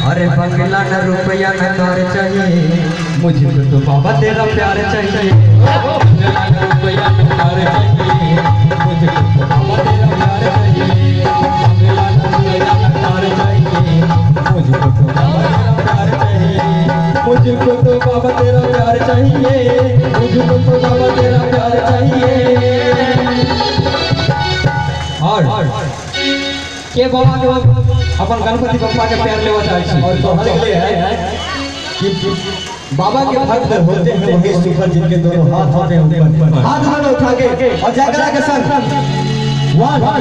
अरे बंगला न रुपया न कार चाहिए, मुझको तो बाबा तेरा प्यार चाहिए। बंगला न रुपया न कार चाहिए, मुझको तो बाबा तेरा प्यार चाहिए। बंगला न रुपया न कार चाहिए, मुझको तो बाबा तेरा प्यार चाहिए। मुझको तो बाबा तेरा प्यार चाहिए, मुझको तो बाबा तेरा प्यार चाहिए। और के बाबा अपन गणपति बप्पा के प्यार लेवा चाहे और तोहरे लिए है कि बाबा के भक्त होते हैं वही सुपर जिनके दोनों हाथ होते हैं ऊपर, हाथ दोनों उठा के और जयकारा के संग 1 2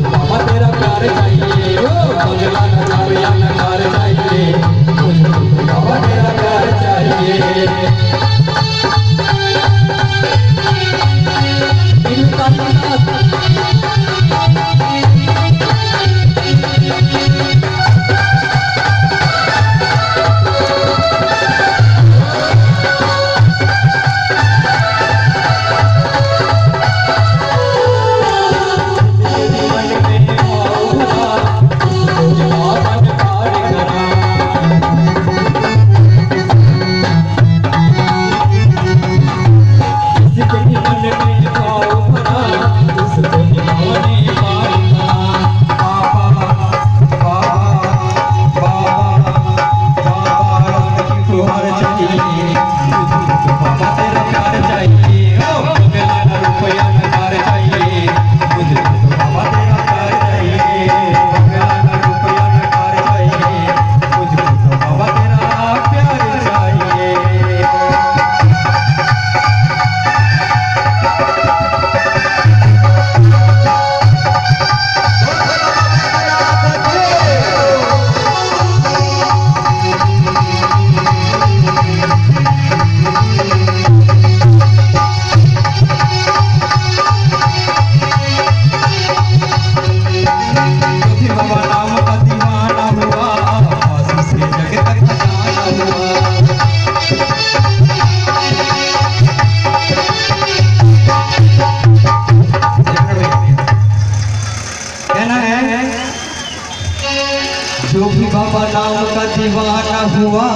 बाबा तेरा प्यार चाहिए, बंगला न रुपया न कार चाहिए, मुझको बाबा तेरा प्यार चाहिए। जो भी बाबा नाम का दीवाना हुआ,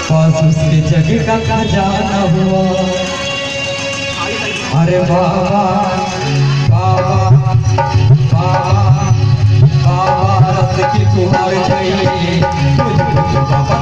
पास उसके जगह का खजाना हुआ। अरे बाबा बाबा बाबा बाबा रस की तुम्हारे चाहिए, मुझको बाबा